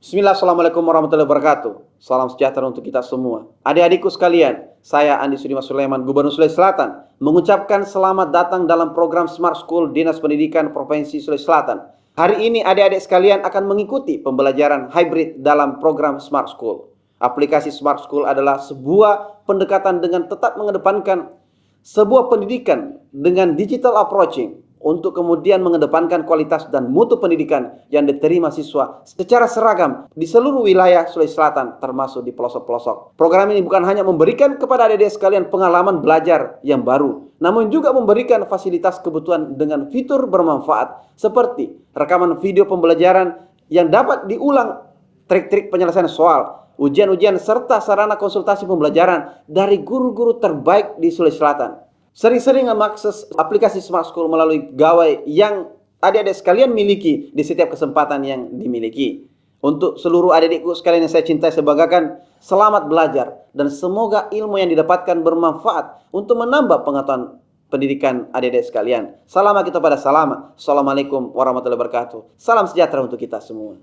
Bismillah, Assalamualaikum warahmatullahi wabarakatuh. Salam sejahtera untuk kita semua. Adik-adikku sekalian, saya Andi Sudimas Sulaiman, Gubernur Sulawesi Selatan, mengucapkan selamat datang dalam program Smart School Dinas Pendidikan Provinsi Sulawesi Selatan. Hari ini adik-adik sekalian akan mengikuti pembelajaran hybrid dalam program Smart School. Aplikasi Smart School adalah sebuah pendekatan dengan tetap mengedepankan sebuah pendidikan dengan digital approaching, untuk kemudian mengedepankan kualitas dan mutu pendidikan yang diterima siswa secara seragam di seluruh wilayah Sulawesi Selatan, termasuk di pelosok-pelosok. Program ini bukan hanya memberikan kepada adik-adik sekalian pengalaman belajar yang baru, namun juga memberikan fasilitas kebutuhan dengan fitur bermanfaat seperti rekaman video pembelajaran yang dapat diulang, trik-trik penyelesaian soal, ujian-ujian, serta sarana konsultasi pembelajaran dari guru-guru terbaik di Sulawesi Selatan. Sering-sering mengakses aplikasi Smart School melalui gawai yang adik-adik sekalian miliki di setiap kesempatan yang dimiliki. Untuk seluruh adik-adikku sekalian yang saya cintai, saya banggakan, selamat belajar dan semoga ilmu yang didapatkan bermanfaat untuk menambah pengetahuan pendidikan adik-adik sekalian. Salam kita pada salam. Assalamualaikum warahmatullahi wabarakatuh. Salam sejahtera untuk kita semua.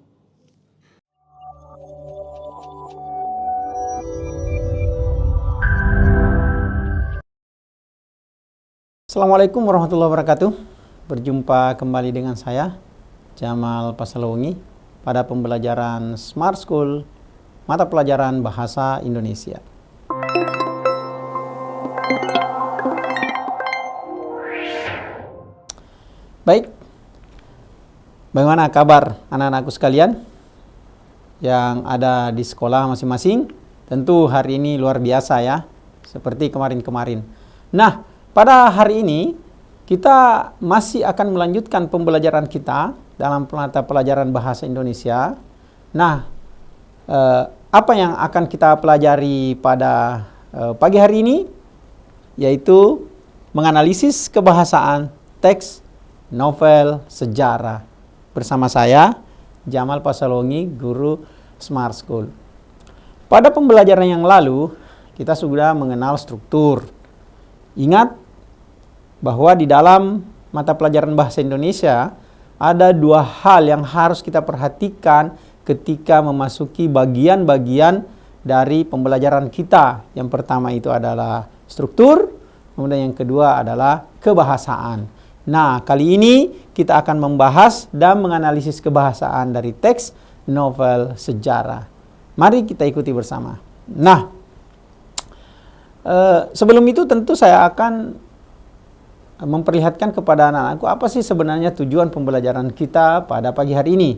Assalamualaikum warahmatullahi wabarakatuh. Berjumpa kembali dengan saya, Jamal Pasalongi, pada pembelajaran Smart School, mata pelajaran Bahasa Indonesia. Baik, bagaimana kabar anak-anakku sekalian yang ada di sekolah masing-masing? Tentu hari ini luar biasa ya, seperti kemarin-kemarin. Nah, pada hari ini, kita masih akan melanjutkan pembelajaran kita dalam mata pelajaran Bahasa Indonesia. Nah, apa yang akan kita pelajari pada pagi hari ini? Yaitu menganalisis kebahasaan teks, novel, sejarah. Bersama saya, Jamal Pasalongi, Guru Smart School. Pada pembelajaran yang lalu, kita sudah mengenal struktur. Ingat bahwa di dalam mata pelajaran Bahasa Indonesia ada dua hal yang harus kita perhatikan ketika memasuki bagian-bagian dari pembelajaran kita. Yang pertama itu adalah struktur, kemudian yang kedua adalah kebahasaan. Nah, kali ini kita akan membahas dan menganalisis kebahasaan dari teks, novel, sejarah. Mari kita ikuti bersama. Nah, sebelum itu tentu saya akan memperlihatkan kepada anak-anakku apa sih sebenarnya tujuan pembelajaran kita pada pagi hari ini.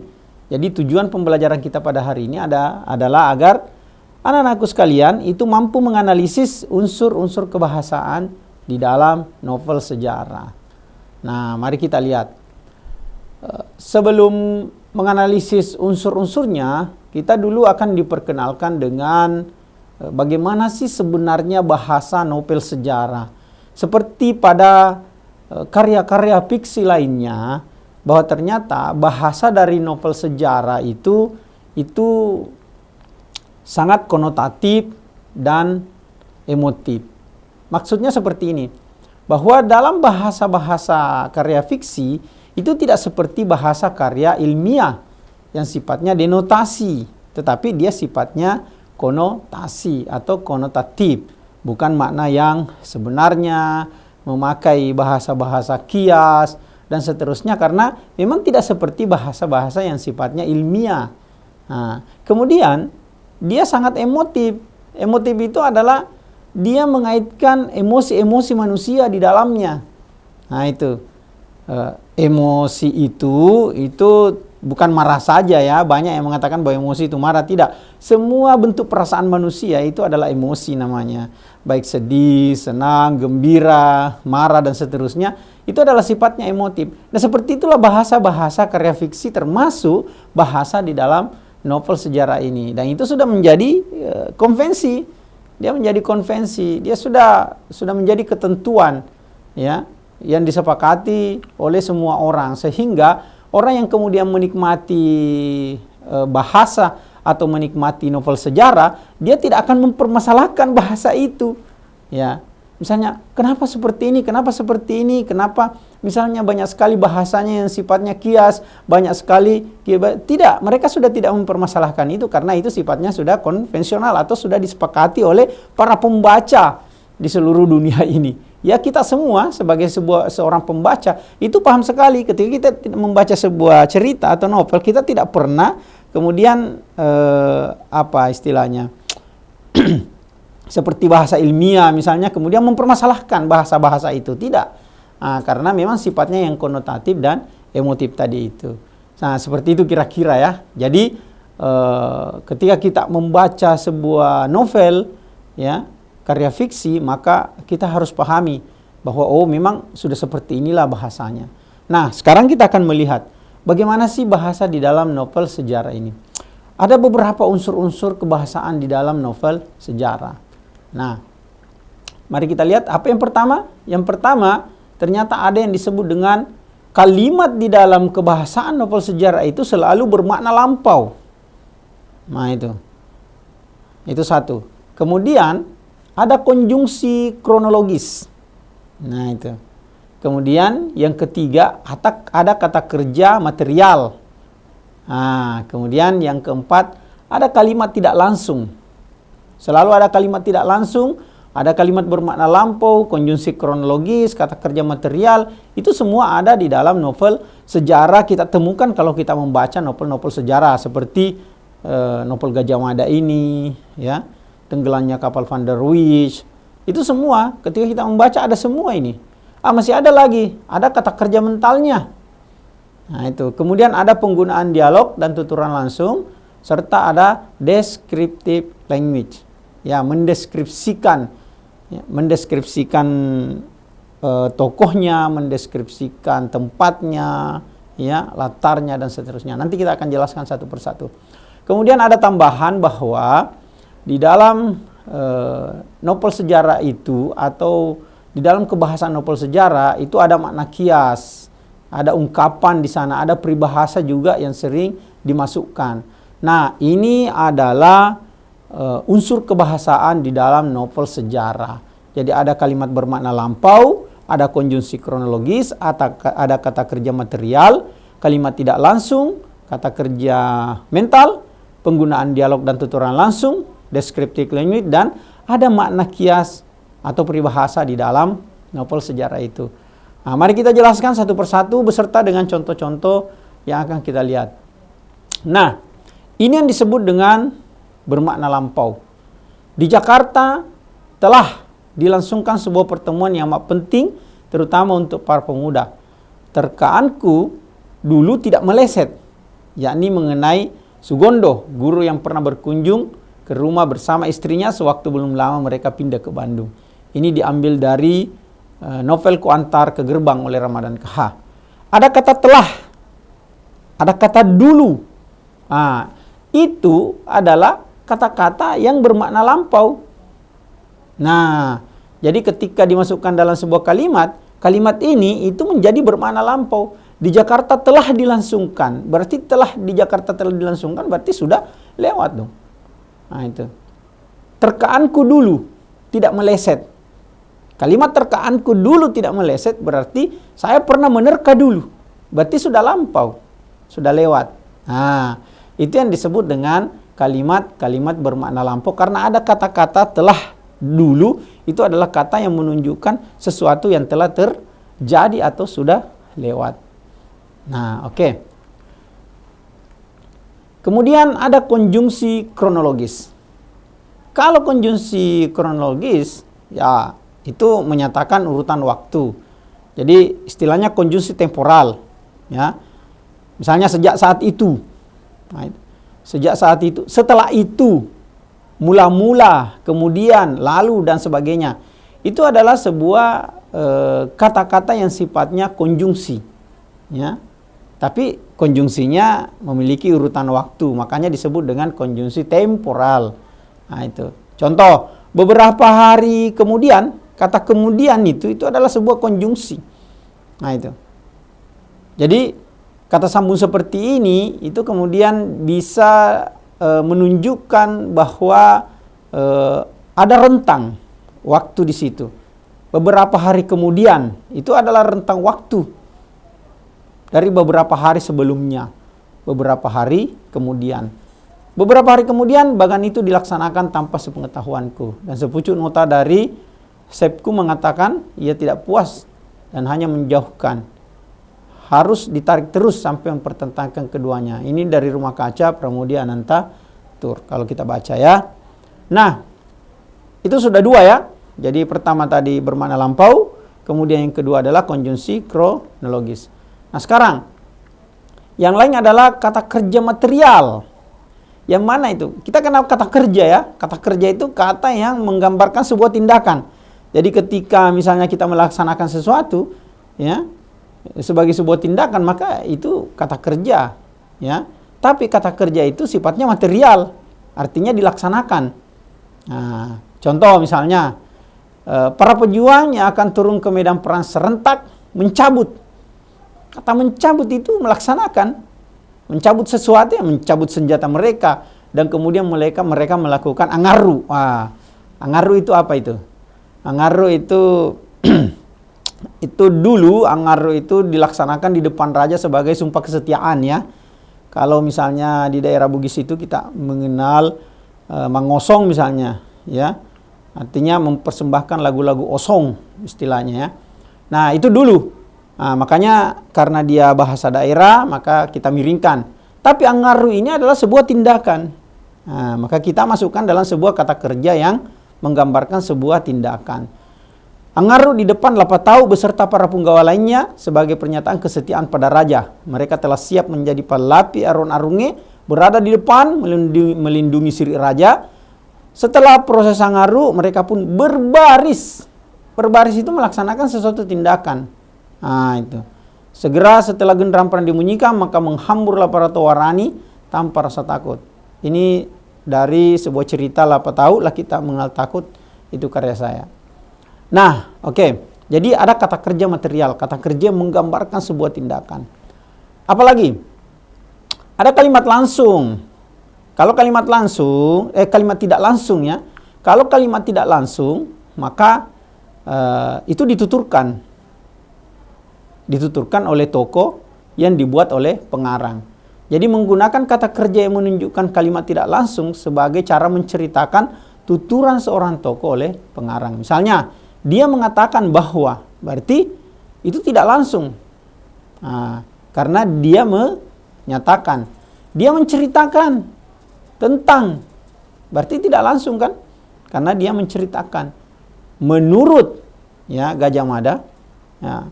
Jadi tujuan pembelajaran kita pada hari ini adalah agar anak-anakku sekalian itu mampu menganalisis unsur-unsur kebahasaan di dalam novel sejarah. Nah, mari kita lihat. Sebelum menganalisis unsur-unsurnya, kita dulu akan diperkenalkan dengan bagaimana sih sebenarnya bahasa novel sejarah. Seperti pada karya-karya fiksi lainnya, bahwa ternyata bahasa dari novel sejarah itu sangat konotatif dan emotif. Maksudnya seperti ini, bahwa dalam bahasa-bahasa karya fiksi itu tidak seperti bahasa karya ilmiah yang sifatnya denotasi, tetapi dia sifatnya konotasi atau konotatif, bukan makna yang sebenarnya, memakai bahasa-bahasa kias dan seterusnya, karena memang tidak seperti bahasa-bahasa yang sifatnya ilmiah. Nah, kemudian dia sangat emotif. Emotif itu adalah dia mengaitkan emosi-emosi manusia di dalamnya. Nah, itu emosi itu bukan marah saja ya. Banyak yang mengatakan bahwa emosi itu marah. Tidak. Semua bentuk perasaan manusia itu adalah emosi namanya. Baik sedih, senang, gembira, marah, dan seterusnya. Itu adalah sifatnya emotif. Nah, seperti itulah bahasa-bahasa karya fiksi, termasuk bahasa di dalam novel sejarah ini. Dan itu sudah menjadi konvensi. Dia menjadi konvensi. Dia sudah menjadi ketentuan ya, yang disepakati oleh semua orang. Sehingga orang yang kemudian menikmati bahasa atau menikmati novel sejarah, dia tidak akan mempermasalahkan bahasa itu. Ya, misalnya kenapa seperti ini, kenapa seperti ini, kenapa misalnya banyak sekali bahasanya yang sifatnya kias, banyak sekali tidak, mereka sudah tidak mempermasalahkan itu karena itu sifatnya sudah konvensional atau sudah disepakati oleh para pembaca di seluruh dunia ini. Ya, kita semua sebagai seorang pembaca itu paham sekali ketika kita membaca sebuah cerita atau novel, kita tidak pernah kemudian apa istilahnya seperti bahasa ilmiah misalnya kemudian mempermasalahkan bahasa-bahasa itu, tidak. Karena memang sifatnya yang konotatif dan emotif tadi itu. Nah, seperti itu kira-kira ya. Jadi ketika kita membaca sebuah novel ya, karya fiksi, maka kita harus pahami bahwa oh memang sudah seperti inilah bahasanya. Nah, sekarang kita akan melihat bagaimana sih bahasa di dalam novel sejarah ini. Ada beberapa unsur-unsur kebahasaan di dalam novel sejarah. Nah, mari kita lihat apa yang pertama. Yang pertama, ternyata ada yang disebut dengan kalimat di dalam kebahasaan novel sejarah itu selalu bermakna lampau. Nah, itu satu. Kemudian ada konjungsi kronologis. Nah, itu. Kemudian yang ketiga, ada kata kerja material. Nah, kemudian yang keempat, ada kalimat tidak langsung. Selalu ada kalimat tidak langsung, ada kalimat bermakna lampau, konjungsi kronologis, kata kerja material. Itu semua ada di dalam novel sejarah kita temukan kalau kita membaca novel-novel sejarah seperti novel Gajah Mada ini, ya, Tenggelamnya Kapal Van der Wijk. Itu semua ketika kita membaca ada semua ini. Masih ada lagi, ada kata kerja mentalnya. Nah, itu. Kemudian ada penggunaan dialog dan tuturan langsung serta ada descriptive language. Ya, mendeskripsikan tokohnya, mendeskripsikan tempatnya, ya, latarnya dan seterusnya. Nanti kita akan jelaskan satu persatu. Kemudian ada tambahan bahwa di dalam novel sejarah itu atau di dalam kebahasaan novel sejarah itu ada makna kias, ada ungkapan di sana, ada peribahasa juga yang sering dimasukkan. Nah, ini adalah unsur kebahasaan di dalam novel sejarah. Jadi ada kalimat bermakna lampau, ada konjungsi kronologis, ada kata kerja material, kalimat tidak langsung, kata kerja mental, penggunaan dialog dan tuturan langsung, descriptive language, dan ada makna kias atau peribahasa di dalam novel sejarah itu. Nah, mari kita jelaskan satu persatu beserta dengan contoh-contoh yang akan kita lihat. Nah, ini yang disebut dengan bermakna lampau. Di Jakarta telah dilangsungkan sebuah pertemuan yang amat penting terutama untuk para pemuda. Terkaanku dulu tidak meleset, yakni mengenai Sugondo, guru yang pernah berkunjung ke rumah bersama istrinya sewaktu belum lama mereka pindah ke Bandung. Ini diambil dari novel Kuantar ke Gerbang oleh Ramadan KH. Ada kata telah, ada kata dulu. Itu adalah kata-kata yang bermakna lampau. Nah, jadi ketika dimasukkan dalam sebuah kalimat, kalimat ini itu menjadi bermakna lampau. Di Jakarta telah dilangsungkan, berarti di Jakarta telah dilangsungkan, berarti sudah lewat dong. Nah, itu. Terkaanku dulu tidak meleset. Kalimat terkaanku dulu tidak meleset berarti saya pernah menerka dulu. Berarti sudah lampau, sudah lewat. Nah, itu yang disebut dengan kalimat-kalimat bermakna lampau karena ada kata-kata telah dulu, itu adalah kata yang menunjukkan sesuatu yang telah terjadi atau sudah lewat. Nah, oke. Kemudian ada konjungsi kronologis. Kalau konjungsi kronologis, ya itu menyatakan urutan waktu. Jadi istilahnya konjungsi temporal, ya. Misalnya sejak saat itu. Nah, sejak saat itu, setelah itu, mula-mula, kemudian, lalu dan sebagainya. Itu adalah sebuah kata-kata yang sifatnya konjungsi, ya. Tapi konjungsinya memiliki urutan waktu, makanya disebut dengan konjungsi temporal. Nah, itu. Contoh, beberapa hari kemudian, kata kemudian itu adalah sebuah konjungsi. Nah, itu. Jadi kata sambung seperti ini itu kemudian bisa menunjukkan bahwa ada rentang waktu di situ. beberapa hari kemudian, itu adalah rentang waktu dari beberapa hari sebelumnya. Beberapa hari kemudian. Beberapa hari kemudian bagan itu dilaksanakan tanpa sepengetahuanku. Dan sepucuk nota dari Sepku mengatakan ia tidak puas dan hanya menjauhkan. Harus ditarik terus sampai mempertentangkan keduanya. Ini dari Rumah Kaca Pramudia Ananta Tur. Kalau kita baca ya. Nah, itu sudah dua ya. Jadi pertama tadi bermakna lampau, kemudian yang kedua adalah konjungsi kronologis. Nah sekarang, yang lain adalah kata kerja material. Yang mana itu? Kita kenal kata kerja ya. Kata kerja itu kata yang menggambarkan sebuah tindakan. Jadi ketika misalnya kita melaksanakan sesuatu, ya, sebagai sebuah tindakan, maka itu kata kerja, ya. Tapi kata kerja itu sifatnya material, artinya dilaksanakan. Nah, contoh misalnya, para pejuang yang akan turun ke medan perang serentak mencabut. Kata mencabut itu melaksanakan. Mencabut sesuatu, yang mencabut senjata mereka. Dan kemudian mereka melakukan angaru. Wah, angaru itu apa itu? Angaru itu itu dulu angaru itu dilaksanakan di depan raja sebagai sumpah kesetiaan ya. Kalau misalnya di daerah Bugis itu kita mengenal mangosong misalnya ya. Artinya mempersembahkan lagu-lagu osong istilahnya ya. Nah itu dulu. Nah, makanya karena dia bahasa daerah maka kita miringkan. Tapi angaru ini adalah sebuah tindakan. Nah, maka kita masukkan dalam sebuah kata kerja yang menggambarkan sebuah tindakan. Angaru di depan Lapatau beserta para punggawa lainnya sebagai pernyataan kesetiaan pada raja. Mereka telah siap menjadi pelapi arun-arunge berada di depan melindungi siri raja. Setelah proses angaru, mereka pun berbaris. Berbaris itu melaksanakan sesuatu tindakan. Nah, itu. Segera setelah genderang perang dimunyikan, maka menghamburlah para tawarani tanpa rasa takut. Ini dari sebuah cerita Lapatau, lah kita mengenal takut, itu karya saya. Nah, oke. Jadi ada kata kerja material, kata kerja menggambarkan sebuah tindakan. Apalagi? Ada kalimat langsung. Kalau kalimat langsung, kalimat tidak langsung ya. Kalau kalimat tidak langsung, maka itu dituturkan. Dituturkan oleh tokoh yang dibuat oleh pengarang. Jadi menggunakan kata kerja yang menunjukkan kalimat tidak langsung sebagai cara menceritakan tuturan seorang tokoh oleh pengarang. Misalnya, dia mengatakan bahwa, berarti itu tidak langsung. Nah, karena dia menyatakan, dia menceritakan tentang, berarti tidak langsung kan? Karena dia menceritakan. Menurut ya Gajah Mada, ya,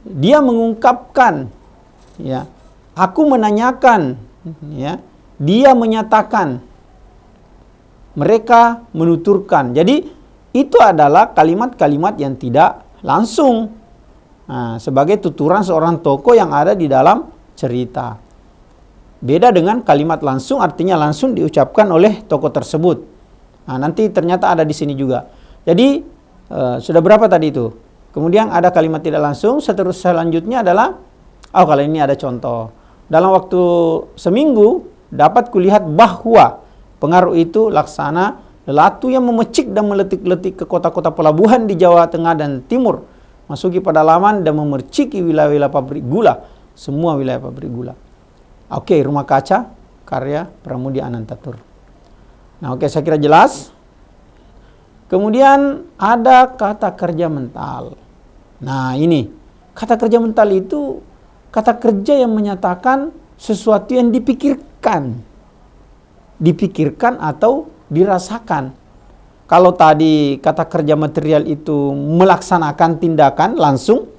dia mengungkapkan, ya, aku menanyakan, ya, dia menyatakan, mereka menuturkan. Jadi itu adalah kalimat-kalimat yang tidak langsung, nah, sebagai tuturan seorang tokoh yang ada di dalam cerita. Beda dengan kalimat langsung, artinya langsung diucapkan oleh tokoh tersebut. Nah, nanti ternyata ada di sini juga. Jadi sudah berapa tadi itu? Kemudian ada kalimat tidak langsung. Selanjutnya adalah, kalau ini ada contoh. Dalam waktu seminggu dapat kulihat bahwa pengaruh itu laksana lelatu yang memecik dan meletik-letik ke kota-kota pelabuhan di Jawa Tengah dan Timur, masuki pedalaman dan memerciki wilayah-wilayah pabrik gula, semua wilayah pabrik gula. Oke, Rumah Kaca, karya Pramudia Ananta Tur. Nah, oke, saya kira jelas. Kemudian ada kata kerja mental. Nah, ini kata kerja mental itu kata kerja yang menyatakan sesuatu yang dipikirkan. Dipikirkan atau dirasakan. Kalau tadi kata kerja material itu melaksanakan tindakan langsung,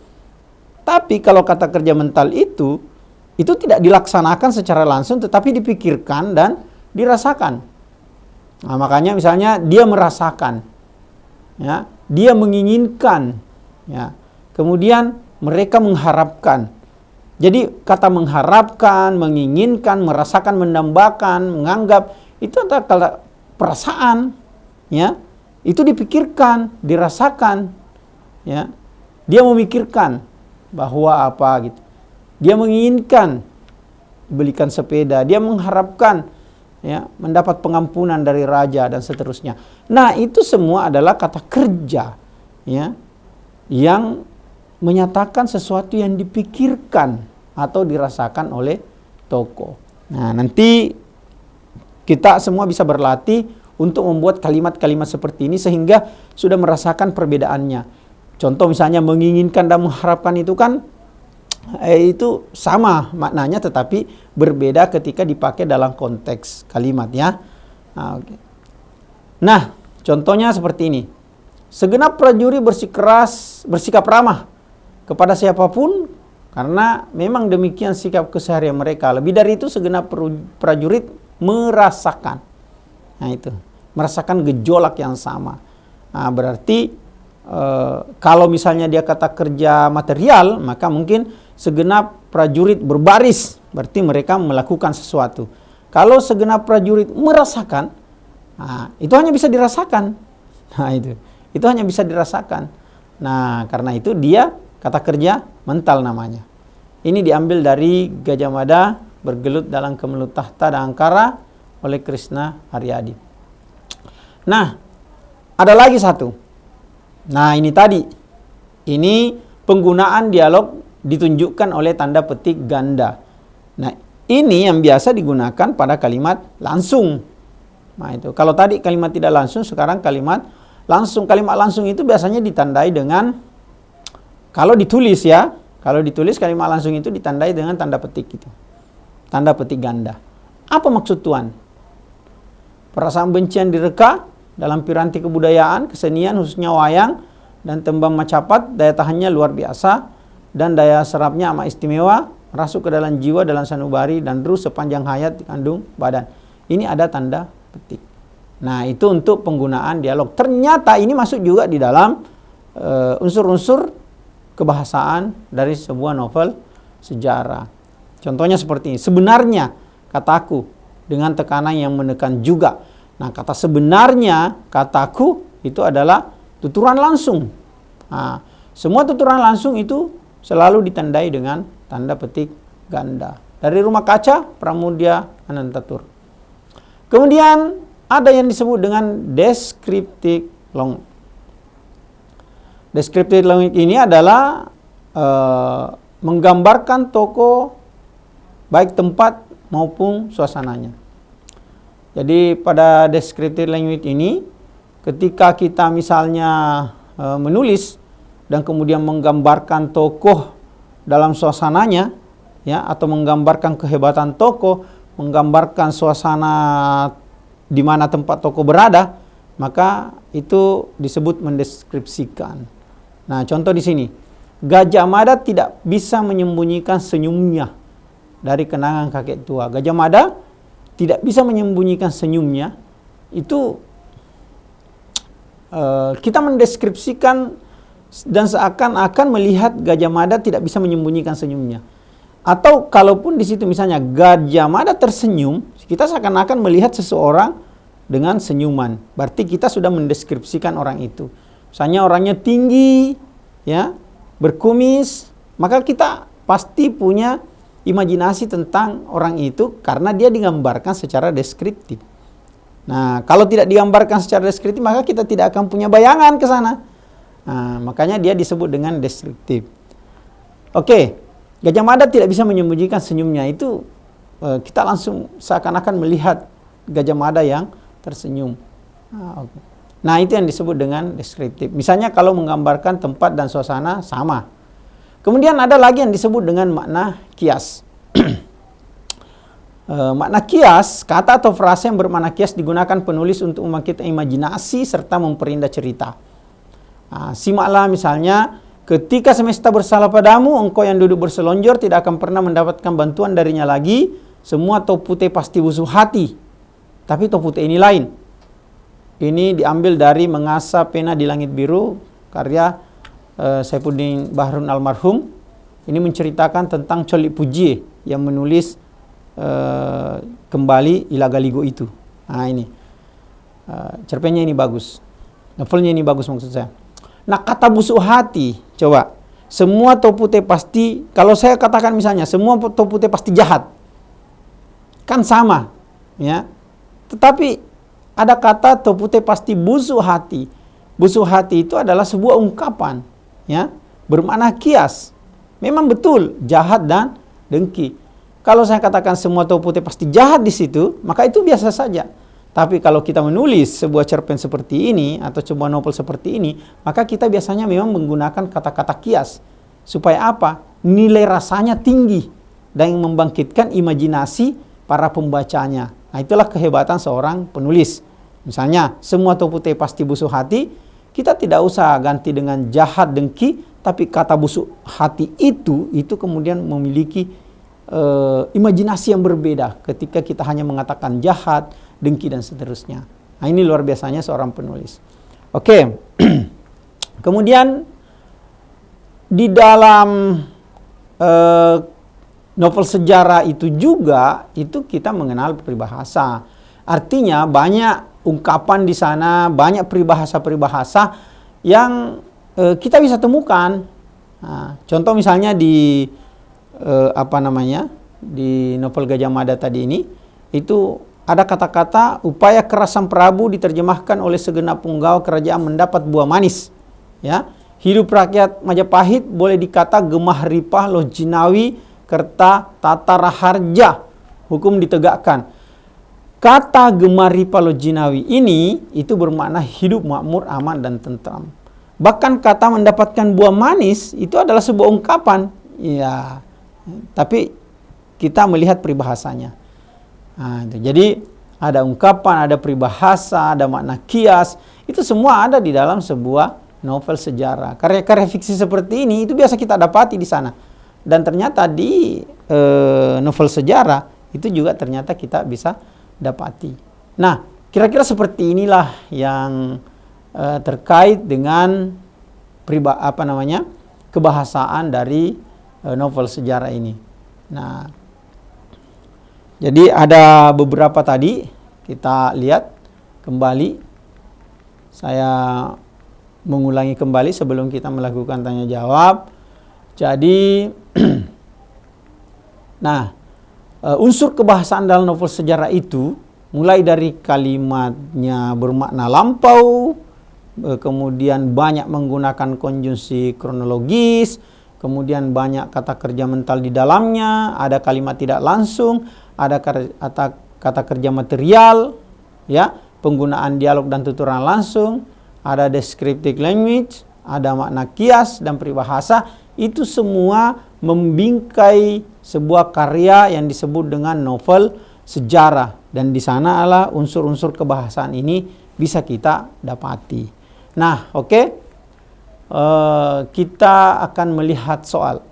tapi kalau kata kerja mental itu tidak dilaksanakan secara langsung, tetapi dipikirkan dan dirasakan. Nah, makanya misalnya dia merasakan, ya, dia menginginkan, ya, kemudian mereka mengharapkan. Jadi kata mengharapkan, menginginkan, merasakan, mendambakan, menganggap itu adalah kata perasaan, ya, itu dipikirkan, dirasakan, ya, dia memikirkan bahwa apa gitu. Dia menginginkan dibelikan sepeda, dia mengharapkan, ya, mendapat pengampunan dari raja dan seterusnya. Nah, itu semua adalah kata kerja, ya. yang menyatakan sesuatu yang dipikirkan atau dirasakan oleh tokoh. Nah, nanti kita semua bisa berlatih untuk membuat kalimat-kalimat seperti ini sehingga sudah merasakan perbedaannya. Contoh misalnya menginginkan dan mengharapkan itu kan itu sama maknanya tetapi berbeda ketika dipakai dalam konteks kalimat ya. Nah, contohnya seperti ini. Segenap prajurit bersikap ramah kepada siapapun karena memang demikian sikap keseharian mereka. Lebih dari itu segenap prajurit merasakan. Nah itu, merasakan gejolak yang sama. Nah, berarti kalau misalnya dia kata kerja material, maka mungkin segenap prajurit berbaris, berarti mereka melakukan sesuatu. Kalau segenap prajurit merasakan, nah, itu hanya bisa dirasakan. Nah itu hanya bisa dirasakan. Nah karena itu dia kata kerja mental namanya. Ini diambil dari Gajah Mada bergelut dalam kemelut tahta dan angkara oleh Krishna Haryadi. Nah, ada lagi satu. Nah, ini tadi. Ini penggunaan dialog ditunjukkan oleh tanda petik ganda. Nah, ini yang biasa digunakan pada kalimat langsung. Nah, itu. Kalau tadi kalimat tidak langsung, sekarang kalimat langsung. Kalimat langsung itu biasanya ditandai dengan, kalau ditulis ya, kalau ditulis kalimat langsung itu ditandai dengan tanda petik itu. Tanda petik ganda. Apa maksud Tuhan? Perasaan benci yang direka dalam piranti kebudayaan, kesenian khususnya wayang dan tembang macapat, daya tahannya luar biasa dan daya serapnya amat istimewa, rasuk ke dalam jiwa, dalam sanubari dan terus sepanjang hayat dikandung badan. Ini ada tanda petik. Nah, itu untuk penggunaan dialog. Ternyata ini masuk juga di dalam unsur-unsur kebahasaan dari sebuah novel sejarah. Contohnya seperti ini. Sebenarnya kataku dengan tekanan yang menekan juga. Nah, kata sebenarnya kataku itu adalah tuturan langsung. Nah, semua tuturan langsung itu selalu ditandai dengan tanda petik ganda. Dari Rumah Kaca, Pramudia Anantatur. Kemudian ada yang disebut dengan deskriptif long. Deskriptif long ini adalah menggambarkan tokoh baik tempat maupun suasananya. Jadi pada descriptive language ini ketika kita misalnya menulis dan kemudian menggambarkan tokoh dalam suasananya ya, atau menggambarkan kehebatan tokoh, menggambarkan suasana di mana tempat tokoh berada, maka itu disebut mendeskripsikan. Nah, contoh di sini, Gajah Mada tidak bisa menyembunyikan senyumnya dari kenangan kakek tua. Gajah Mada tidak bisa menyembunyikan senyumnya. Itu kita mendeskripsikan dan seakan-akan melihat Gajah Mada tidak bisa menyembunyikan senyumnya. Atau kalaupun di situ misalnya Gajah Mada tersenyum, kita seakan-akan melihat seseorang dengan senyuman. Berarti kita sudah mendeskripsikan orang itu. Misalnya orangnya tinggi, ya, berkumis, maka kita pasti punya imajinasi tentang orang itu karena dia digambarkan secara deskriptif. Nah, kalau tidak digambarkan secara deskriptif, maka kita tidak akan punya bayangan ke sana. Nah, makanya dia disebut dengan deskriptif. Oke, Gajah Mada tidak bisa menyembunyikan senyumnya. Itu kita langsung seakan-akan melihat Gajah Mada yang tersenyum. Nah, itu yang disebut dengan deskriptif. Misalnya kalau menggambarkan tempat dan suasana sama. Kemudian ada lagi yang disebut dengan makna kias. Makna kias, kata atau frase yang bermakna kias digunakan penulis untuk membangkitkan imajinasi serta memperindah cerita. Simaklah misalnya, ketika semesta bersalah padamu, engkau yang duduk berselonjor tidak akan pernah mendapatkan bantuan darinya lagi. Semua topute pasti busuk hati. Tapi topute ini lain. Ini diambil dari Mengasah Pena di Langit Biru, karya Saifuddin Bahrun almarhum. Ini menceritakan tentang Colik Pujie yang menulis kembali Ilagaligo itu. Nah ini cerpennya ini bagus, novelnya ini bagus maksud saya. Nah, kata busuk hati, coba semua topute pasti, kalau saya katakan misalnya semua topute pasti jahat, kan sama ya, tetapi ada kata topute pasti busuk hati. Busuk hati itu adalah sebuah ungkapan. ya, bermakna kias. Memang betul jahat dan dengki. Kalau saya katakan semua tokoh putih pasti jahat di situ, maka itu biasa saja. Tapi kalau kita menulis sebuah cerpen seperti ini atau sebuah novel seperti ini, maka kita biasanya memang menggunakan kata-kata kias. Supaya apa? Nilai rasanya tinggi dan membangkitkan imajinasi para pembacanya. Nah, itulah kehebatan seorang penulis. Misalnya, semua tokoh putih pasti busuk hati, kita tidak usah ganti dengan jahat dengki, tapi kata busuk hati itu kemudian memiliki imajinasi yang berbeda ketika kita hanya mengatakan jahat, dengki dan seterusnya. Nah, ini luar biasanya seorang penulis. Oke. Kemudian di dalam novel sejarah itu juga itu kita mengenal peribahasa. Artinya banyak ungkapan di sana, banyak peribahasa-peribahasa yang kita bisa temukan. Nah, contoh misalnya di di novel Gajah Mada tadi ini, itu ada kata-kata upaya keras Sang Prabu diterjemahkan oleh segenap punggawa kerajaan mendapat buah manis. Ya, hidup rakyat Majapahit boleh dikata gemah ripah loh jinawi kerta tata raharja, hukum ditegakkan. Kata gemah ripah loh jinawi ini itu bermakna hidup makmur, aman dan tentram. Bahkan kata mendapatkan buah manis itu adalah sebuah ungkapan. Ya, tapi kita melihat peribahasanya. Nah, itu. Jadi ada ungkapan, ada peribahasa, ada makna kias. Itu semua ada di dalam sebuah novel sejarah. Karya-karya fiksi seperti ini itu biasa kita dapati di sana. Dan ternyata di novel sejarah itu juga ternyata kita bisa dapati. Nah, kira-kira seperti inilah yang terkait dengan kebahasaan dari novel sejarah ini. Nah, jadi ada beberapa tadi kita lihat kembali. Saya mengulangi kembali sebelum kita melakukan tanya jawab. Jadi, nah, unsur kebahasaan dalam novel sejarah itu mulai dari kalimatnya bermakna lampau, kemudian banyak menggunakan konjungsi kronologis, kemudian banyak kata kerja mental di dalamnya, ada kalimat tidak langsung, ada kata kerja material, ya, penggunaan dialog dan tuturan langsung, ada descriptive language, ada makna kias dan peribahasa. Itu semua membingkai sebuah karya yang disebut dengan novel sejarah, dan di sana adalah unsur-unsur kebahasaan ini bisa kita dapati. Nah, oke. Kita akan melihat soal.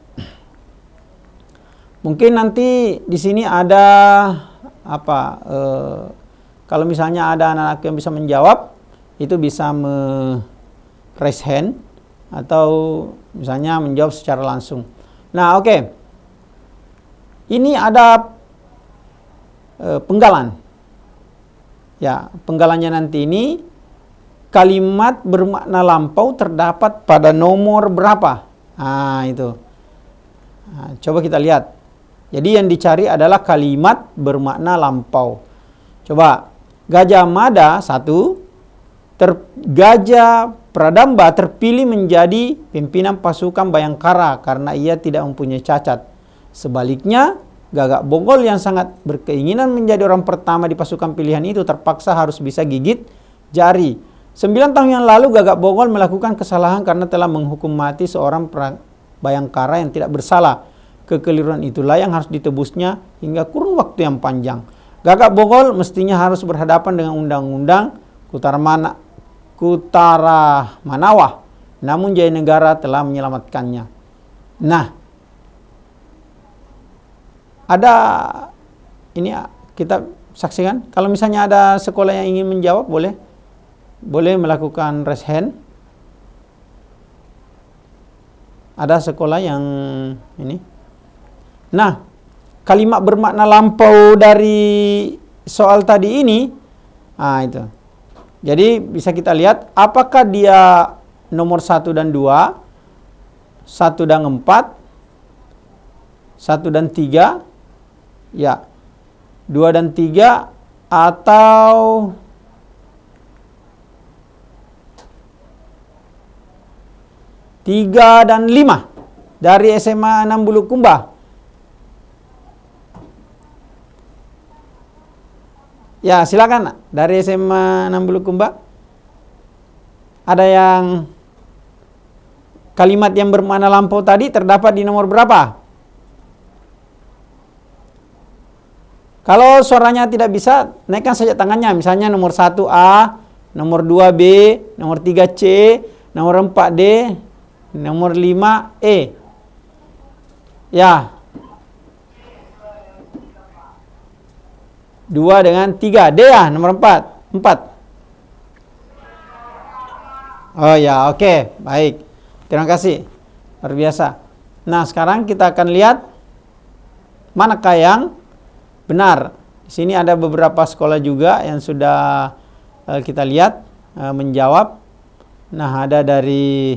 Mungkin nanti di sini ada kalau misalnya ada anak-anak yang bisa menjawab, itu bisa raise hand atau misalnya menjawab secara langsung. Nah, oke. Ini ada penggalan. Ya, penggalannya nanti ini kalimat bermakna lampau terdapat pada nomor berapa? Nah, itu. Nah, coba kita lihat. Jadi yang dicari adalah kalimat bermakna lampau. Coba. Gajah Mada 1. Gajah Pradamba terpilih menjadi pimpinan pasukan Bayangkara karena ia tidak mempunyai cacat. Sebaliknya, Gagak Bonggol yang sangat berkeinginan menjadi orang pertama di pasukan pilihan itu terpaksa harus bisa gigit jari. 9 tahun yang lalu Gagak Bonggol melakukan kesalahan karena telah menghukum mati seorang Bayangkara yang tidak bersalah. Kekeliruan itulah yang harus ditebusnya hingga kurun waktu yang panjang. Gagak Bonggol mestinya harus berhadapan dengan undang-undang Kutara Manawah. Namun Jaya Negara telah menyelamatkannya. Nah, ada ini kita saksikan. Kalau misalnya ada sekolah yang ingin menjawab, boleh melakukan raise hand. Ada sekolah yang ini. Nah, kalimat bermakna lampau dari soal tadi ini, itu. Jadi bisa kita lihat apakah dia nomor 1 dan 2, 1 dan 4, 1 dan 3, ya, 2 dan 3, atau 3 dan 5 dari SMA 6 Bulukumba. Ya, silakan dari SMA 6 Bulukumba. Ada yang kalimat yang bermakna lampau tadi terdapat di nomor berapa? Kalau suaranya tidak bisa, naikkan saja tangannya. Misalnya nomor 1A, nomor 2B, nomor 3C, nomor 4D, nomor 5E. Ya. 2 dengan 3. D ya, nomor 4. 4. Oh ya, oke. Baik. Terima kasih. Luar biasa. Nah, sekarang kita akan lihat manakah yang benar. Di sini ada beberapa sekolah juga yang sudah kita lihat menjawab. Nah, ada dari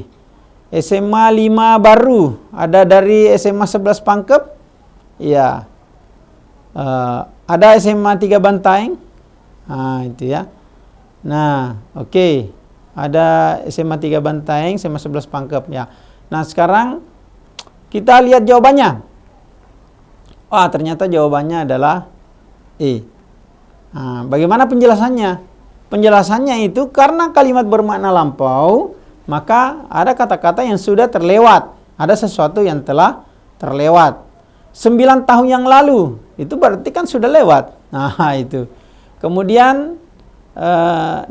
SMA 5 Baru, ada dari SMA 11 Pangkep, ya, ada SMA 3 Bantaeng, itu ya. Nah, oke, ada SMA 3 Bantaeng, SMA 11 Pangkep, ya. Nah, sekarang kita lihat jawabannya. Wah, ternyata jawabannya adalah E. Nah, bagaimana penjelasannya? Penjelasannya itu karena kalimat bermakna lampau, maka ada kata-kata yang sudah terlewat. Ada sesuatu yang telah terlewat. 9 tahun yang lalu, itu berarti kan sudah lewat. Nah, itu. Kemudian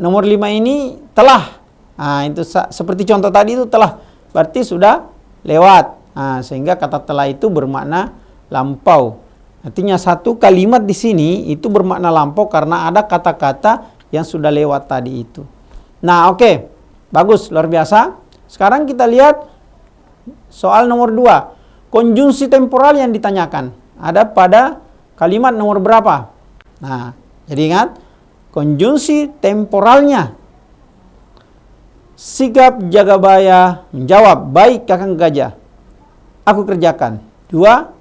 nomor 5 ini telah. Nah, itu seperti contoh tadi itu telah. Berarti sudah lewat. Nah, sehingga kata telah itu bermakna lampau. Artinya satu kalimat di sini itu bermakna lampau karena ada kata-kata yang sudah lewat tadi itu. Nah, oke. Bagus, luar biasa. Sekarang kita lihat soal nomor 2. Konjungsi temporal yang ditanyakan. Ada pada kalimat nomor berapa? Nah, jadi ingat. Konjungsi temporalnya. Sigap Jagabaya menjawab, baik Kakang Gajah. Aku kerjakan. 2.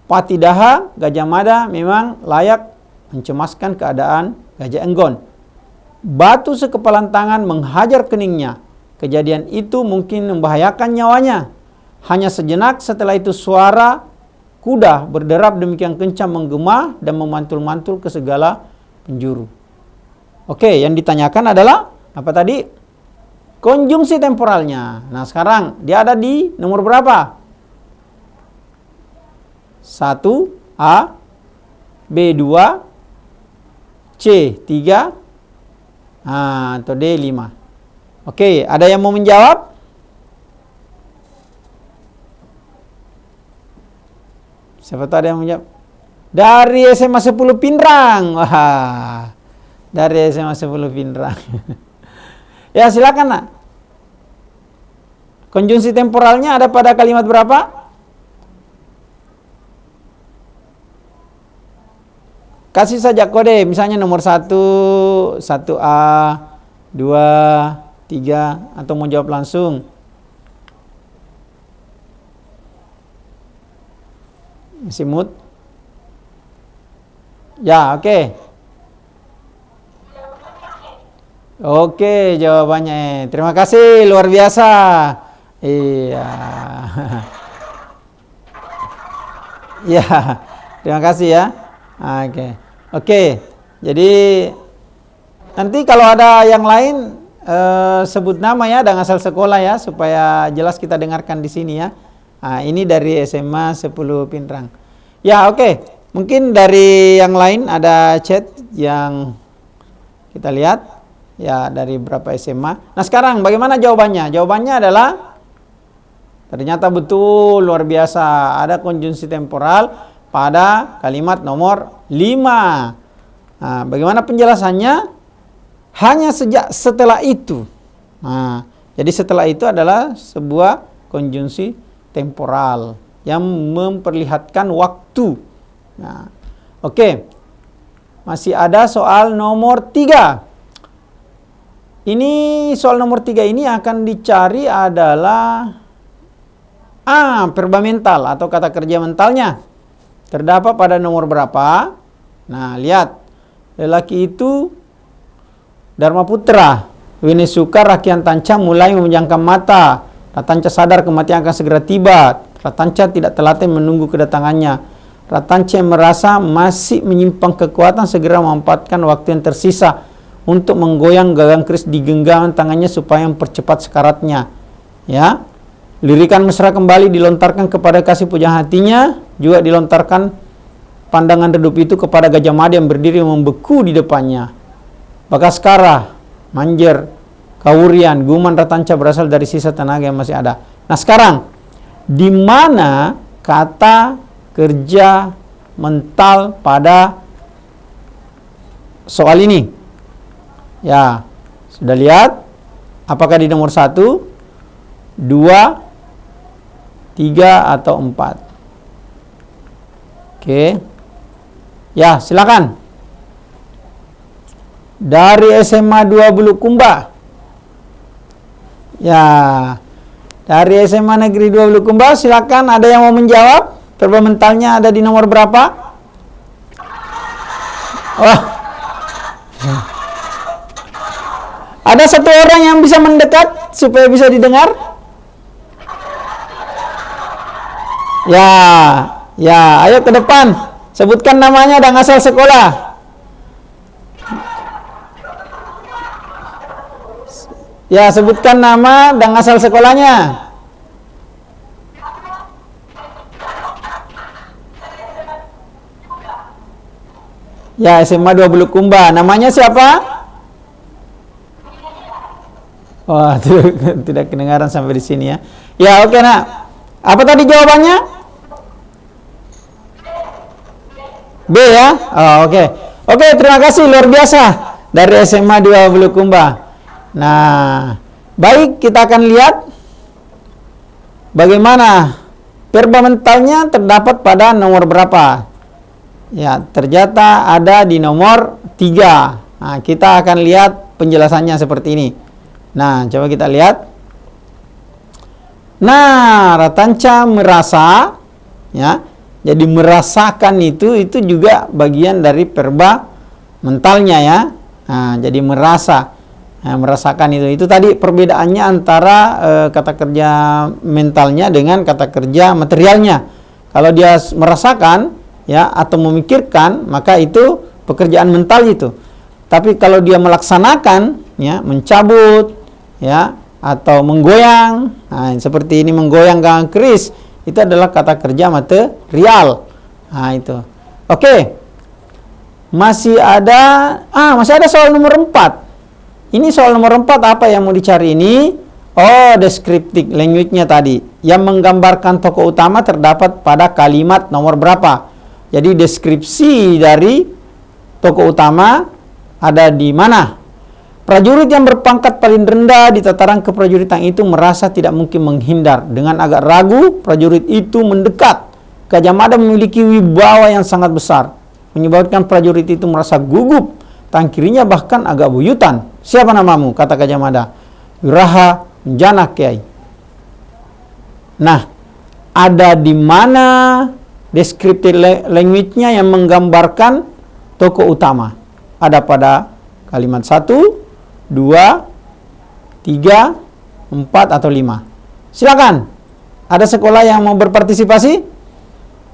Patidaha Gajah Mada memang layak mencemaskan keadaan Gajah Enggon. Batu sekepalan tangan menghajar keningnya. Kejadian itu mungkin membahayakan nyawanya. Hanya sejenak setelah itu suara kuda berderap demikian kencang menggema dan memantul-mantul ke segala penjuru. Oke, yang ditanyakan adalah apa tadi? Konjungsi temporalnya. Nah, sekarang dia ada di nomor berapa? 1A, B2, C3, atau D5. Oke, ada yang mau menjawab? Siapa tahu ada yang menjawab? Dari SMA 10 Pinrang. Wah, dari SMA 10 Pinrang. Ya, silakan nak. Konjungsi temporalnya ada pada kalimat berapa? Kasih saja kode, misalnya nomor 1, 1A, 2, 3, atau mau jawab langsung. Masih mood? Ya, oke. Oke, jawabannya. Terima kasih, luar biasa. Iya. Ya, terima kasih ya. Oke. Jadi nanti kalau ada yang lain sebut nama ya dan asal sekolah ya supaya jelas kita dengarkan di sini ya. Nah, ini dari SMA 10 Pinrang. Ya, oke. Mungkin dari yang lain ada chat yang kita lihat ya dari berapa SMA. Nah, sekarang bagaimana jawabannya? Jawabannya adalah ternyata betul, luar biasa. Ada konjungsi temporal pada kalimat nomor 5. Nah, bagaimana penjelasannya? Hanya sejak setelah itu. Nah, jadi setelah itu adalah sebuah konjungsi temporal yang memperlihatkan waktu. Nah, oke. Masih ada soal nomor 3. Ini soal nomor 3 ini akan dicari adalah verba mental atau kata kerja mentalnya. Terdapat pada nomor berapa? Nah, lihat. Lelaki itu Dharma Putra. Winesuka Rakian Tancang mulai memejamkan mata Ratanca sadar kematian akan segera tiba. Ratanca tidak telaten menunggu kedatangannya. Ratanca merasa masih menyimpan kekuatan segera memanfaatkan waktu yang tersisa untuk menggoyang gagang keris di genggaman tangannya supaya mempercepat sekaratnya. Ya, lirikan mesra kembali dilontarkan kepada kasih pujaan hatinya, juga dilontarkan pandangan redup itu kepada Gajah Mada yang berdiri membeku di depannya. Bakaskara, Manjer, Kawurian, Guman, Ratanca berasal dari sisa tenaga yang masih ada. Nah sekarang, di mana kata kerja mental pada soal ini? Ya, sudah lihat? Apakah di nomor 1, 2, 3, atau 4? Oke. Ya, silakan. Dari SMA 2 Bulukumba. Ya, dari SMA Negeri 2 Bulukumba, silakan, ada yang mau menjawab? Verba mentalnya ada di nomor berapa? Oh. Ada satu orang yang bisa mendekat supaya bisa didengar? Ya, ya, ayo ke depan. Sebutkan namanya dan asal sekolah. Ya, sebutkan nama dan asal sekolahnya. Ya, SMA 2 Bulukumba. Namanya siapa? Wah, tidak kedengaran sampai di sini ya. Ya, oke, nak. Apa tadi jawabannya? B ya? Oh, oke. Oke, terima kasih, luar biasa. Dari SMA 2 Bulukumba. Nah, baik, kita akan lihat bagaimana verba mentalnya terdapat pada nomor berapa. Ya, ternyata ada di nomor 3. Nah, kita akan lihat penjelasannya seperti ini. Nah, coba kita lihat. Nah, Ratanca merasa, ya, jadi merasakan itu juga bagian dari verba mentalnya ya. Nah, jadi merasa. Nah, merasakan itu tadi perbedaannya antara kata kerja mentalnya dengan kata kerja materialnya. Kalau dia merasakan ya atau memikirkan, maka itu pekerjaan mental itu. Tapi kalau dia melaksanakan ya, mencabut ya atau menggoyang, nah, seperti ini menggoyang gagang keris, itu adalah kata kerja material. Nah, itu. Oke. Masih ada soal nomor 4. Ini soal nomor 4, apa yang mau dicari ini? Oh, descriptive language-nya tadi. Yang menggambarkan tokoh utama terdapat pada kalimat nomor berapa? Jadi deskripsi dari tokoh utama ada di mana? Prajurit yang berpangkat paling rendah di tataran keprajuritan itu merasa tidak mungkin menghindar. Dengan agak ragu, prajurit itu mendekat. Gajah Mada memiliki wibawa yang sangat besar, menyebabkan prajurit itu merasa gugup. Tangan kirinya bahkan agak buyutan. Siapa namamu? Kata Gajah Mada. Wiraha Menjana Kiai. Nah, ada di mana descriptive language-nya yang menggambarkan tokoh utama? Ada pada kalimat 1, 2, 3, 4, atau 5. Silakan. Ada sekolah yang mau berpartisipasi?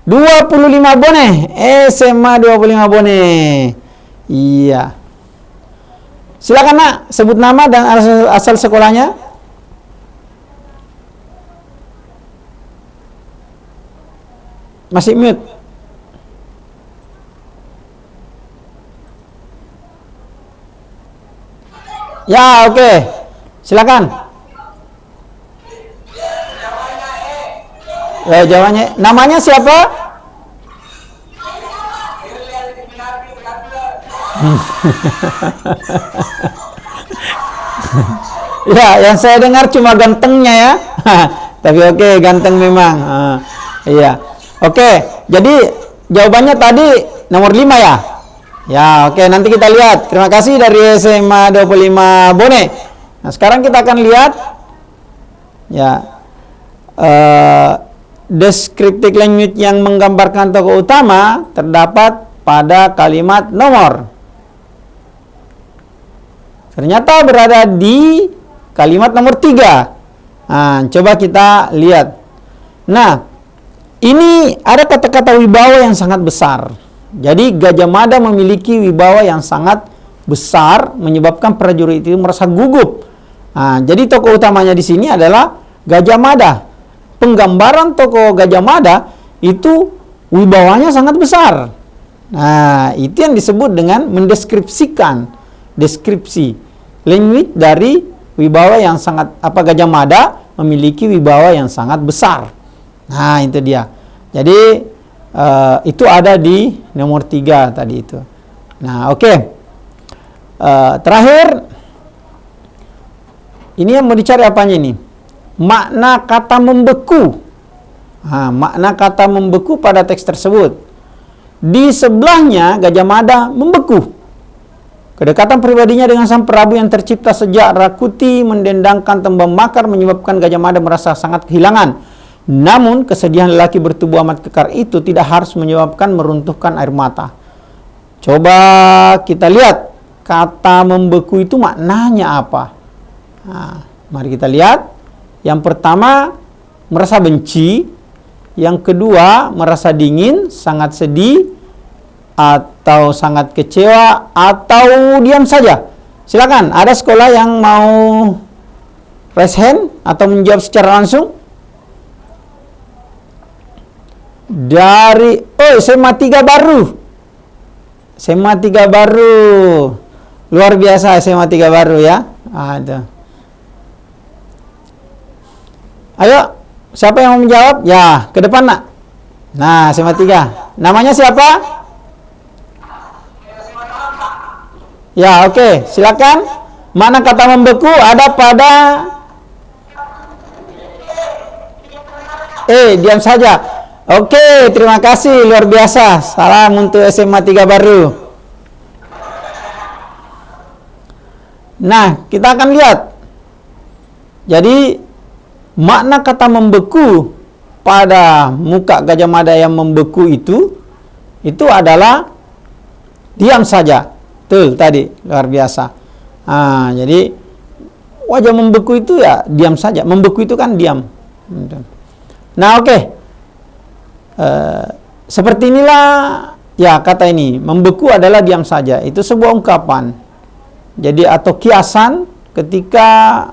25 Bone. SMA 25 Bone. Iya. Silakan, nak, sebut nama dan asal sekolahnya. Masih mute. Ya, oke. Silakan. Ya, jawabannya. Namanya siapa? Ya, yang saya dengar cuma gantengnya ya. Tapi oke, ganteng memang. Iya. Oke, jadi jawabannya tadi nomor 5 ya. Ya, oke, nanti kita lihat. Terima kasih dari SMA 25 Bone. Nah, sekarang kita akan lihat ya descriptive language yang menggambarkan tokoh utama terdapat pada kalimat nomor. Ternyata berada di kalimat nomor 3. Coba kita lihat. Nah, ini ada kata-kata wibawa yang sangat besar. Jadi Gajah Mada memiliki wibawa yang sangat besar, menyebabkan prajurit itu merasa gugup. Jadi tokoh utamanya di sini adalah Gajah Mada. Penggambaran tokoh Gajah Mada itu wibawanya sangat besar. Nah, itu yang disebut dengan mendeskripsikan, deskripsi language dari wibawa yang sangat, Gajah Mada memiliki wibawa yang sangat besar. Nah, itu dia. Jadi itu ada di nomor 3 tadi itu. Nah, oke. Terakhir, ini yang mau dicari apanya ini? Makna kata membeku. Makna kata membeku pada teks tersebut. Di sebelahnya Gajah Mada membeku. Kedekatan pribadinya dengan sang Prabu yang tercipta sejak Rakuti mendendangkan tembang makar menyebabkan Gajah Mada merasa sangat kehilangan. Namun kesedihan lelaki bertubuh amat kekar itu tidak harus menyebabkan meruntuhkan air mata. Coba kita lihat kata membeku itu maknanya apa. Mari kita lihat. Yang pertama, merasa benci. Yang kedua, merasa dingin, sangat sedih, atau sangat kecewa, atau diam saja. Silakan, ada sekolah yang mau raise hand atau menjawab secara langsung? Dari SMA 3 baru. SMA 3 baru. Luar biasa SMA 3 baru ya. Ada. Ayo, siapa yang mau menjawab? Ya, ke depan nak. Nah, SMA 3. Namanya siapa? Ya, oke. Silakan. Mana kata membeku ada pada diam saja. Oke, terima kasih. Luar biasa. Salam untuk SMA 3 baru. Nah, kita akan lihat. Jadi, makna kata membeku pada muka Gajah Mada yang membeku itu adalah diam saja. Betul tadi, luar biasa. Jadi wajah membeku itu ya diam saja. Membeku itu kan diam. Nah, oke. Seperti inilah ya kata ini. Membeku adalah diam saja. Itu sebuah ungkapan. Jadi atau kiasan ketika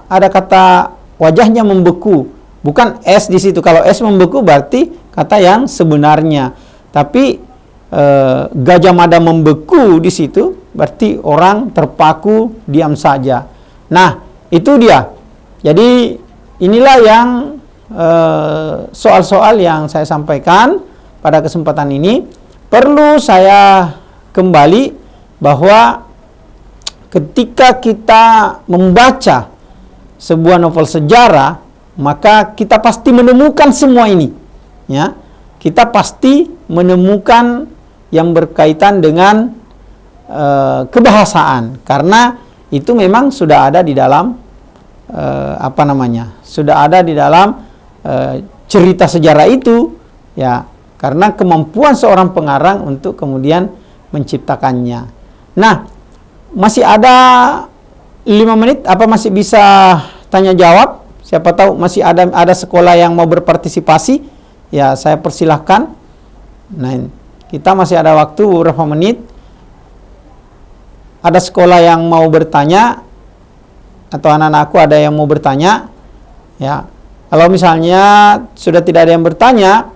ada kata wajahnya membeku, bukan es di situ. Kalau es membeku berarti kata yang sebenarnya. Tapi Gajah Mada membeku di situ berarti orang terpaku diam saja. Nah, itu dia. Jadi inilah yang soal-soal yang saya sampaikan pada kesempatan ini. Perlu saya kembali bahwa ketika kita membaca sebuah novel sejarah, maka kita pasti menemukan semua ini. Ya, kita pasti menemukan yang berkaitan dengan kebahasaan, karena itu memang sudah ada di dalam sudah ada di dalam cerita sejarah itu, ya, karena kemampuan seorang pengarang untuk kemudian menciptakannya. Nah, masih ada 5 menit, apa masih bisa tanya jawab? Siapa tahu masih ada sekolah yang mau berpartisipasi, ya saya persilahkan. Nah, kita masih ada waktu beberapa menit. Ada sekolah yang mau bertanya atau anak-anakku ada yang mau bertanya, ya. Kalau misalnya sudah tidak ada yang bertanya,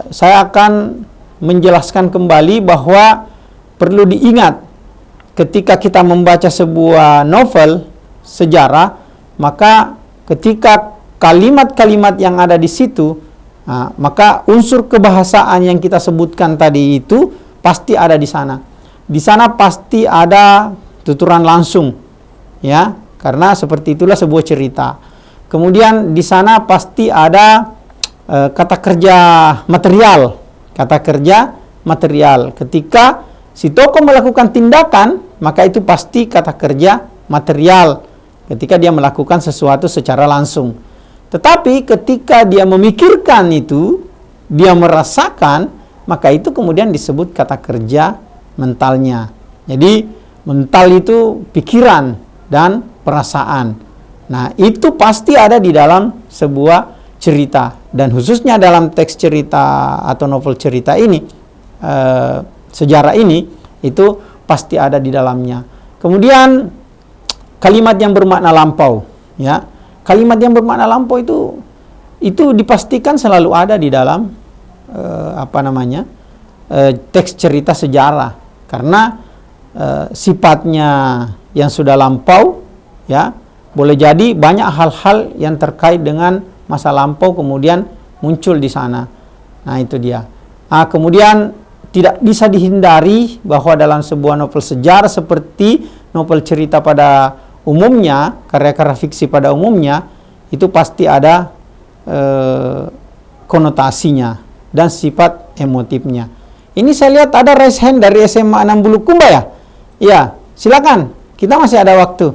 saya akan menjelaskan kembali bahwa perlu diingat ketika kita membaca sebuah novel sejarah, maka ketika kalimat-kalimat yang ada di situ, maka unsur kebahasaan yang kita sebutkan tadi itu pasti ada di sana. Di sana pasti ada tuturan langsung, ya, karena seperti itulah sebuah cerita. Kemudian di sana pasti ada kata kerja material, Ketika si tokoh melakukan tindakan, maka itu pasti kata kerja material. Ketika dia melakukan sesuatu secara langsung. Tetapi ketika dia memikirkan itu, dia merasakan, maka itu kemudian disebut kata kerja mentalnya. Jadi mental itu pikiran dan perasaan. Nah, itu pasti ada di dalam sebuah cerita, dan khususnya dalam teks cerita atau novel cerita ini, sejarah ini, itu pasti ada di dalamnya. Kemudian kalimat yang bermakna lampau, ya. Kalimat yang bermakna lampau itu dipastikan selalu ada di dalam teks cerita sejarah, karena sifatnya yang sudah lampau, ya, boleh jadi banyak hal-hal yang terkait dengan masa lampau kemudian muncul di sana. Nah, itu dia. Kemudian tidak bisa dihindari bahwa dalam sebuah novel sejarah seperti novel cerita pada umumnya, karya-karya fiksi pada umumnya, itu pasti ada konotasinya dan sifat emotifnya. Ini saya lihat ada raise hand dari SMA 6 Bulukumba, ya? Iya, silakan. Kita masih ada waktu.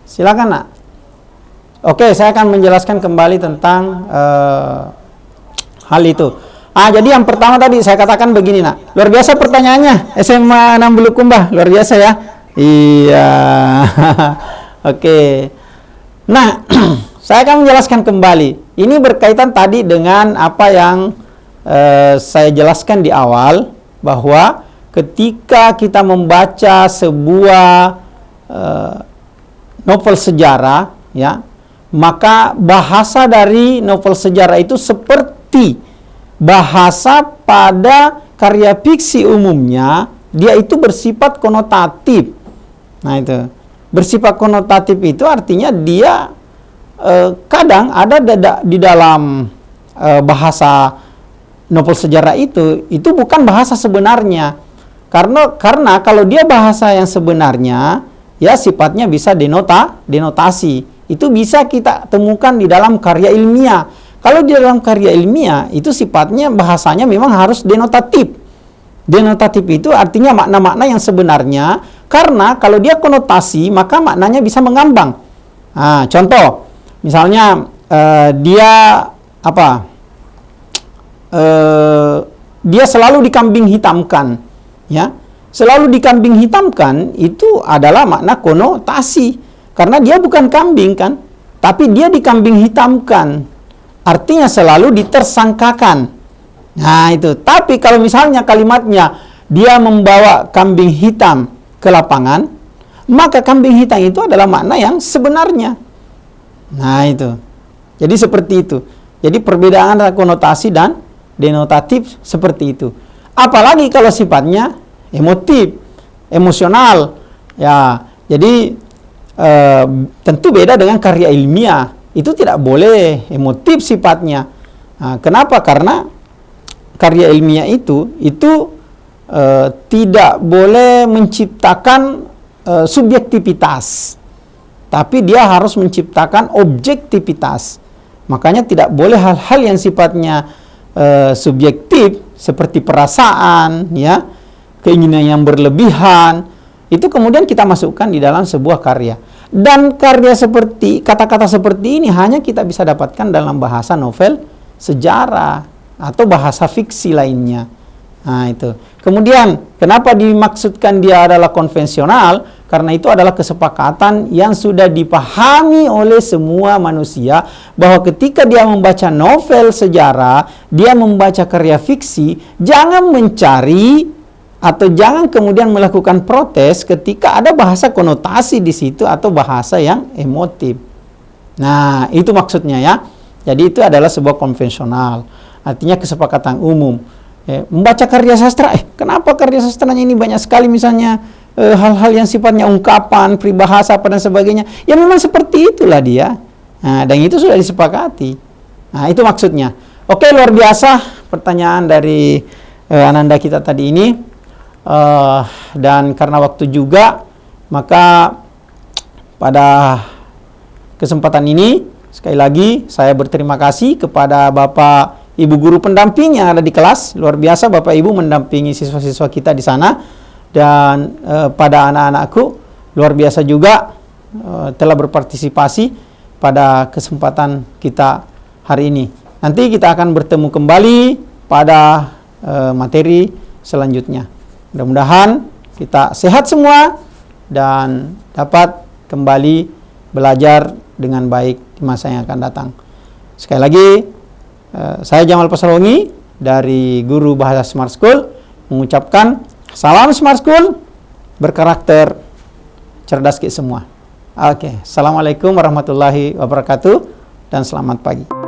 Silakan, Nak. Oke, saya akan menjelaskan kembali tentang hal itu. Jadi yang pertama tadi saya katakan begini, Nak. Luar biasa pertanyaannya. SMA 6 Bulukumba, luar biasa ya. Iya. Oke. Nah, saya akan menjelaskan kembali. Ini berkaitan tadi dengan apa yang saya jelaskan di awal, bahwa ketika kita membaca sebuah novel sejarah, ya, maka bahasa dari novel sejarah itu seperti bahasa pada karya fiksi umumnya, dia itu bersifat konotatif. Nah, itu bersifat konotatif itu artinya dia kadang ada di dalam bahasa novel sejarah itu bukan bahasa sebenarnya, karena kalau dia bahasa yang sebenarnya, ya sifatnya bisa denotasi. Itu bisa kita temukan di dalam karya ilmiah. Kalau di dalam karya ilmiah itu sifatnya bahasanya memang harus denotatif. Denotatif itu artinya makna-makna yang sebenarnya, karena kalau dia konotasi maka maknanya bisa mengambang. Contoh, misalnya dia dia selalu dikambing hitamkan, ya. Selalu dikambing hitamkan itu adalah makna konotasi, karena dia bukan kambing kan, tapi dia dikambing hitamkan, artinya selalu ditersangkakan. Nah, itu. Tapi kalau misalnya kalimatnya dia membawa kambing hitam ke lapangan, maka kambing hitam itu adalah makna yang sebenarnya. Nah, itu. Jadi seperti itu. Jadi perbedaan antara konotasi dan denotatif seperti itu. Apalagi kalau sifatnya emotif, emosional, ya. Jadi tentu beda dengan karya ilmiah. Itu tidak boleh emotif sifatnya. Kenapa? Karena karya ilmiah itu tidak boleh menciptakan subjektivitas, tapi dia harus menciptakan objektivitas. Makanya tidak boleh hal-hal yang sifatnya subjektif seperti perasaan, ya, keinginan yang berlebihan, itu kemudian kita masukkan di dalam sebuah karya. Dan karya seperti kata-kata seperti ini hanya kita bisa dapatkan dalam bahasa novel sejarah atau bahasa fiksi lainnya. Nah, itu. Kemudian kenapa dimaksudkan dia adalah konvensional? Karena itu adalah kesepakatan yang sudah dipahami oleh semua manusia, bahwa ketika dia membaca novel sejarah, dia membaca karya fiksi, jangan mencari atau jangan kemudian melakukan protes ketika ada bahasa konotasi di situ atau bahasa yang emotif. Nah, itu maksudnya, ya. Jadi itu adalah sebuah konvensional, artinya kesepakatan umum. Membaca karya sastra, kenapa karya sastranya ini banyak sekali misalnya hal-hal yang sifatnya ungkapan, peribahasa, apa dan sebagainya. Ya memang seperti itulah dia. Nah, dan itu sudah disepakati. Nah, itu maksudnya. Oke, luar biasa pertanyaan dari Ananda kita tadi ini. Dan karena waktu juga, maka pada kesempatan ini sekali lagi saya berterima kasih kepada Bapak Ibu guru pendamping yang ada di kelas. Luar biasa Bapak Ibu mendampingi siswa-siswa kita di sana. Dan pada anak-anakku, luar biasa juga telah berpartisipasi pada kesempatan kita hari ini. Nanti kita akan bertemu kembali pada materi selanjutnya. Mudah-mudahan kita sehat semua dan dapat kembali belajar dengan baik di masa yang akan datang. Sekali lagi, saya Jamal Pasalongi dari Guru Bahasa Smart School mengucapkan salam Smart School berkarakter cerdas ke semua. Oke, Assalamualaikum warahmatullahi wabarakatuh dan selamat pagi.